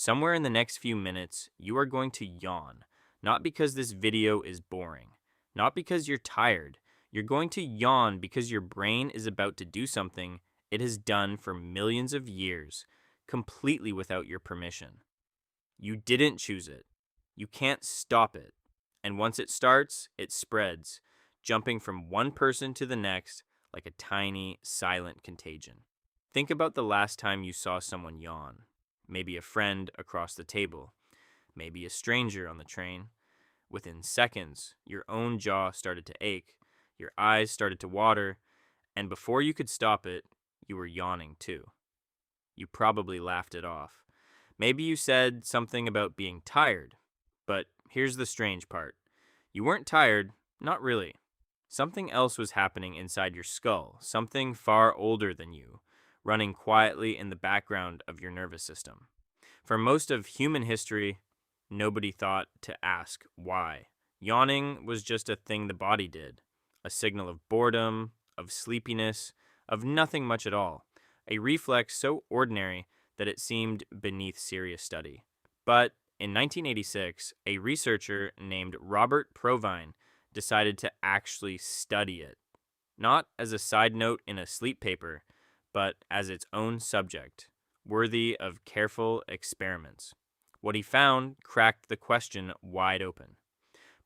Somewhere in the next few minutes, you are going to yawn. Not because this video is boring, not because you're tired. You're going to yawn because your brain is about to do something it has done for millions of years, completely without your permission. You didn't choose it. You can't stop it. And once it starts, it spreads, jumping from one person to the next like a tiny, silent contagion. Think about the last time you saw someone yawn. Maybe a friend across the table, maybe a stranger on the train. Within seconds, your own jaw started to ache, your eyes started to water, and before you could stop it, you were yawning too. You probably laughed it off. Maybe you said something about being tired, but here's the strange part. You weren't tired, not really. Something else was happening inside your skull, something far older than you, running quietly in the background of your nervous system. For most of human history, nobody thought to ask why. Yawning was just a thing the body did, a signal of boredom, of sleepiness, of nothing much at all, a reflex so ordinary that it seemed beneath serious study. But in 1986, a researcher named Robert Provine decided to actually study it, not as a side note in a sleep paper, but as its own subject, worthy of careful experiments. What he found cracked the question wide open.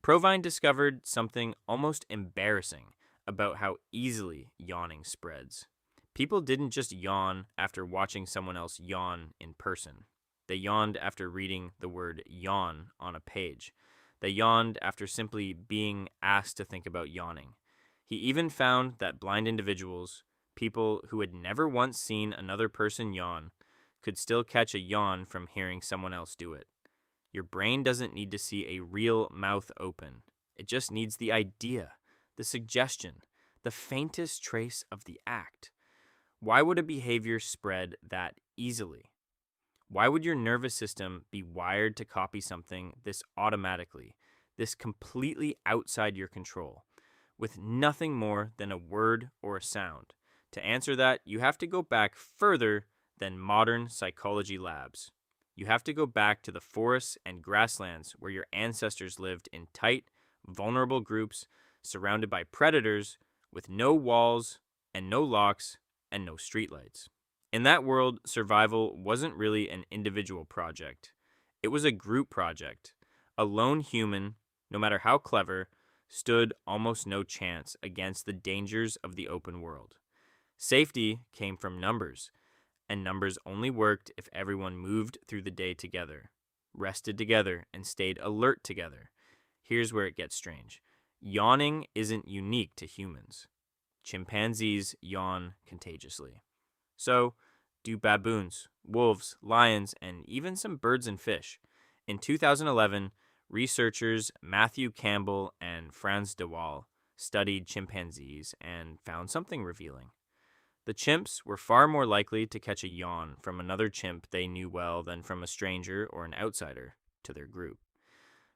Provine discovered something almost embarrassing about how easily yawning spreads. People didn't just yawn after watching someone else yawn in person. They yawned after reading the word yawn on a page. They yawned after simply being asked to think about yawning. He even found that blind individuals, people who had never once seen another person yawn, could still catch a yawn from hearing someone else do it. Your brain doesn't need to see a real mouth open. It just needs the idea, the suggestion, the faintest trace of the act. Why would a behavior spread that easily? Why would your nervous system be wired to copy something this automatically, this completely outside your control, with nothing more than a word or a sound? To answer that, you have to go back further than modern psychology labs. You have to go back to the forests and grasslands where your ancestors lived in tight, vulnerable groups, surrounded by predators, with no walls and no locks and no streetlights. In that world, survival wasn't really an individual project. It was a group project. A lone human, no matter how clever, stood almost no chance against the dangers of the open world. Safety came from numbers, and numbers only worked if everyone moved through the day together, rested together, and stayed alert together. Here's where it gets strange. Yawning isn't unique to humans. Chimpanzees yawn contagiously. So do baboons, wolves, lions, and even some birds and fish. In 2011, researchers Matthew Campbell and Franz de Waal studied chimpanzees and found something revealing. The chimps were far more likely to catch a yawn from another chimp they knew well than from a stranger or an outsider to their group.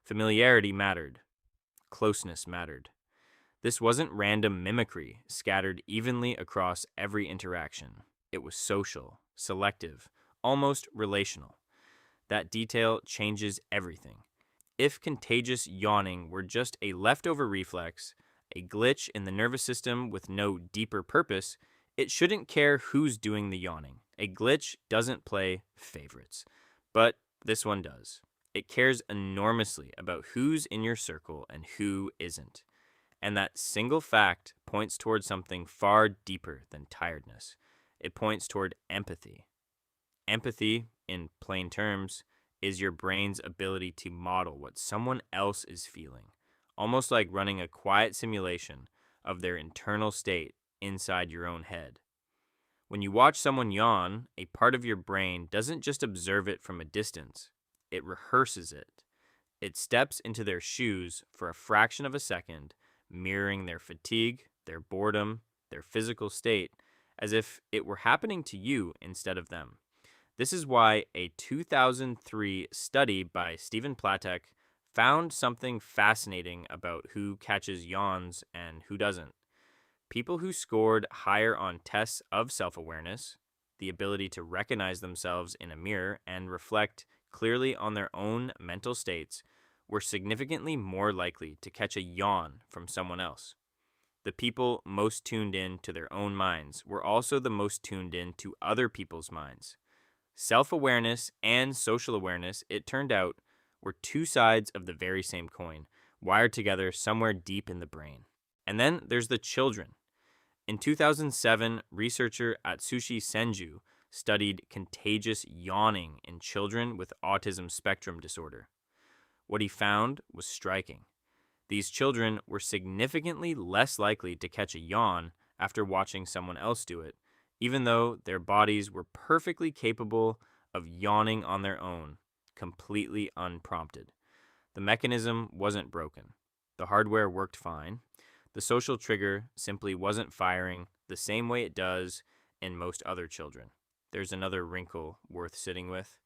Familiarity mattered. Closeness mattered. This wasn't random mimicry scattered evenly across every interaction. It was social, selective, almost relational. That detail changes everything. If contagious yawning were just a leftover reflex, a glitch in the nervous system with no deeper purpose, it shouldn't care who's doing the yawning. A glitch doesn't play favorites, but this one does. It cares enormously about who's in your circle and who isn't. And that single fact points toward something far deeper than tiredness. It points toward empathy. Empathy, in plain terms, is your brain's ability to model what someone else is feeling, almost like running a quiet simulation of their internal state inside your own head. When you watch someone yawn, a part of your brain doesn't just observe it from a distance, it rehearses it. It steps into their shoes for a fraction of a second, mirroring their fatigue, their boredom, their physical state, as if it were happening to you instead of them. This is why a 2003 study by Stephen Platek found something fascinating about who catches yawns and who doesn't. People who scored higher on tests of self-awareness, the ability to recognize themselves in a mirror and reflect clearly on their own mental states were significantly more likely to catch a yawn from someone else. The people most tuned in to their own minds were also the most tuned in to other people's minds. Self-awareness and social awareness, it turned out, were two sides of the very same coin, wired together somewhere deep in the brain. And then there's the children. In 2007, researcher Atsushi Senju studied contagious yawning in children with autism spectrum disorder. What he found was striking. These children were significantly less likely to catch a yawn after watching someone else do it, even though their bodies were perfectly capable of yawning on their own, completely unprompted. The mechanism wasn't broken. The hardware worked fine. The social trigger simply wasn't firing the same way it does in most other children. There's another wrinkle worth sitting with.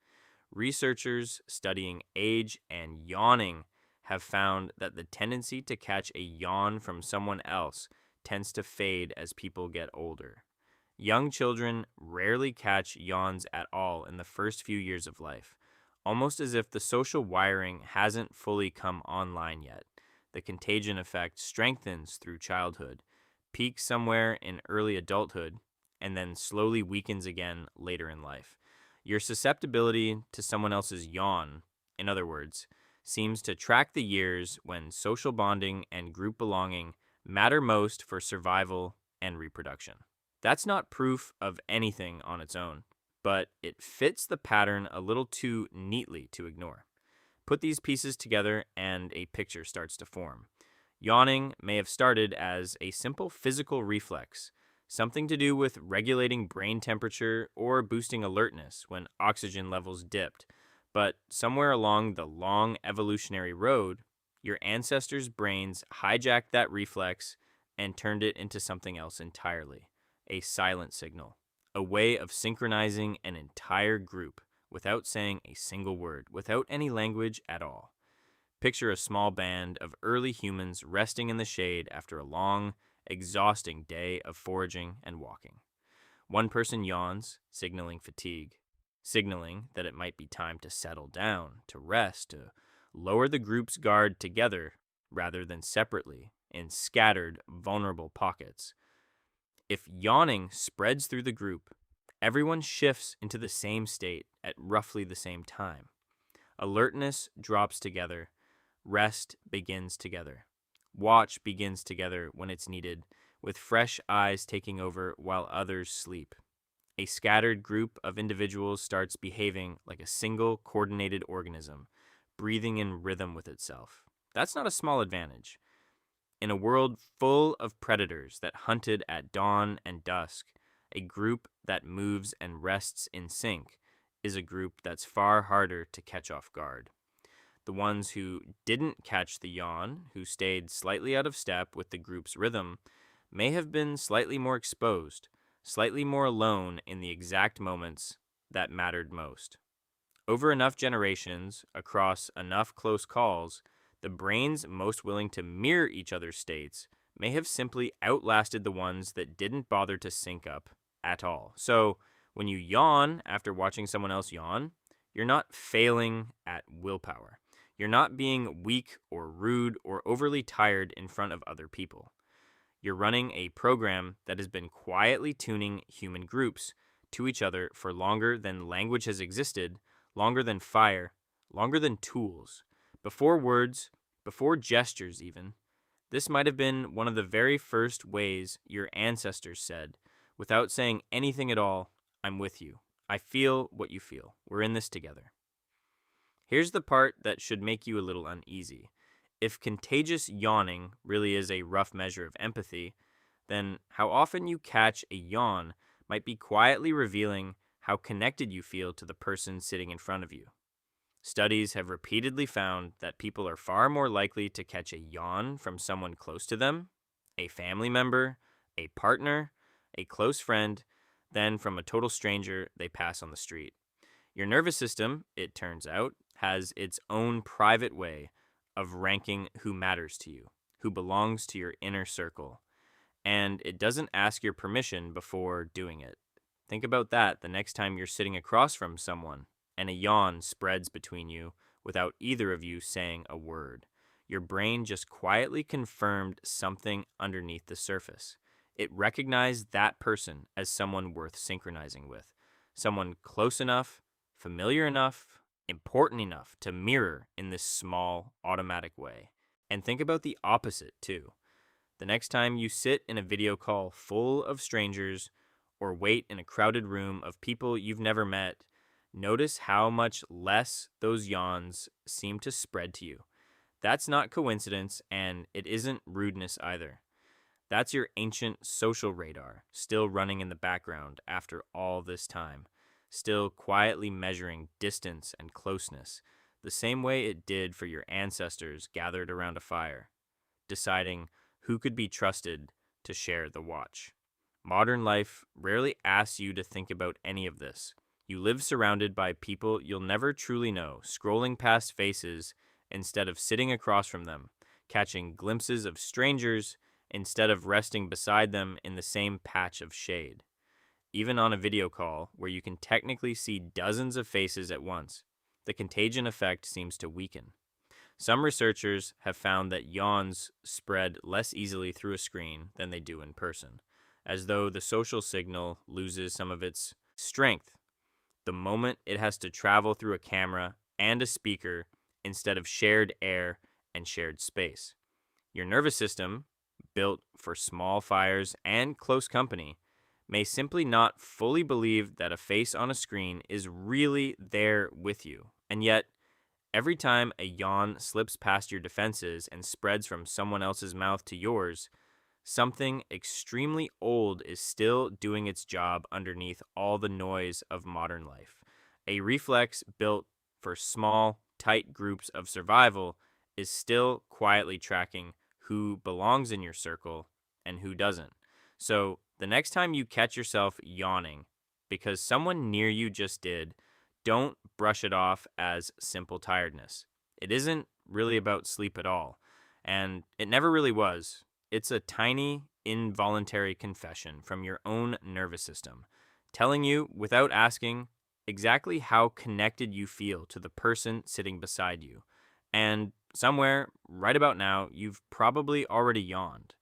Researchers studying age and yawning have found that the tendency to catch a yawn from someone else tends to fade as people get older. Young children rarely catch yawns at all in the first few years of life, almost as if the social wiring hasn't fully come online yet. The contagion effect strengthens through childhood, peaks somewhere in early adulthood, and then slowly weakens again later in life. Your susceptibility to someone else's yawn, in other words, seems to track the years when social bonding and group belonging matter most for survival and reproduction. That's not proof of anything on its own, but it fits the pattern a little too neatly to ignore. Put these pieces together and a picture starts to form. Yawning may have started as a simple physical reflex, something to do with regulating brain temperature or boosting alertness when oxygen levels dipped. But somewhere along the long evolutionary road, your ancestors' brains hijacked that reflex and turned it into something else entirely. A silent signal, a way of synchronizing an entire group without saying a single word, without any language at all. Picture a small band of early humans resting in the shade after a long, exhausting day of foraging and walking. One person yawns, signaling fatigue, signaling that it might be time to settle down, to rest, to lower the group's guard together rather than separately in scattered, vulnerable pockets. If yawning spreads through the group, everyone shifts into the same state at roughly the same time. Alertness drops together. Rest begins together. Watch begins together when it's needed, with fresh eyes taking over while others sleep. A scattered group of individuals starts behaving like a single coordinated organism, breathing in rhythm with itself. That's not a small advantage. In a world full of predators that hunted at dawn and dusk, a group that moves and rests in sync is a group that's far harder to catch off guard. The ones who didn't catch the yawn, who stayed slightly out of step with the group's rhythm, may have been slightly more exposed, slightly more alone in the exact moments that mattered most. Over enough generations, across enough close calls, the brains most willing to mirror each other's states may have simply outlasted the ones that didn't bother to sync up at all. So, when you yawn after watching someone else yawn, you're not failing at willpower. You're not being weak or rude or overly tired in front of other people. You're running a program that has been quietly tuning human groups to each other for longer than language has existed, longer than fire, longer than tools. Before words, before gestures even. This might have been one of the very first ways your ancestors said, without saying anything at all, I'm with you. I feel what you feel. We're in this together. Here's the part that should make you a little uneasy. If contagious yawning really is a rough measure of empathy, then how often you catch a yawn might be quietly revealing how connected you feel to the person sitting in front of you. Studies have repeatedly found that people are far more likely to catch a yawn from someone close to them, a family member, a partner, a close friend, than from a total stranger they pass on the street. Your nervous system, it turns out, has its own private way of ranking who matters to you, who belongs to your inner circle, and it doesn't ask your permission before doing it. Think about that the next time you're sitting across from someone and a yawn spreads between you without either of you saying a word. Your brain just quietly confirmed something underneath the surface. It recognized that person as someone worth synchronizing with, someone close enough, familiar enough, important enough to mirror in this small, automatic way. And think about the opposite, too. The next time you sit in a video call full of strangers or wait in a crowded room of people you've never met, notice how much less those yawns seem to spread to you. That's not coincidence, and it isn't rudeness either. That's your ancient social radar, still running in the background after all this time, still quietly measuring distance and closeness, the same way it did for your ancestors gathered around a fire, deciding who could be trusted to share the watch. Modern life rarely asks you to think about any of this. You live surrounded by people you'll never truly know, scrolling past faces instead of sitting across from them, catching glimpses of strangers instead of resting beside them in the same patch of shade. Even on a video call, where you can technically see dozens of faces at once, the contagion effect seems to weaken. Some researchers have found that yawns spread less easily through a screen than they do in person, as though the social signal loses some of its strength the moment it has to travel through a camera and a speaker instead of shared air and shared space. Your nervous system, built for small fires and close company, may simply not fully believe that a face on a screen is really there with you. And yet, every time a yawn slips past your defenses and spreads from someone else's mouth to yours, something extremely old is still doing its job underneath all the noise of modern life. A reflex built for small, tight groups of survival is still quietly tracking who belongs in your circle and who doesn't. So, the next time you catch yourself yawning because someone near you just did, don't brush it off as simple tiredness. It isn't really about sleep at all, and it never really was. It's a tiny, involuntary confession from your own nervous system, telling you, without asking, exactly how connected you feel to the person sitting beside you. And somewhere, right about now, you've probably already yawned.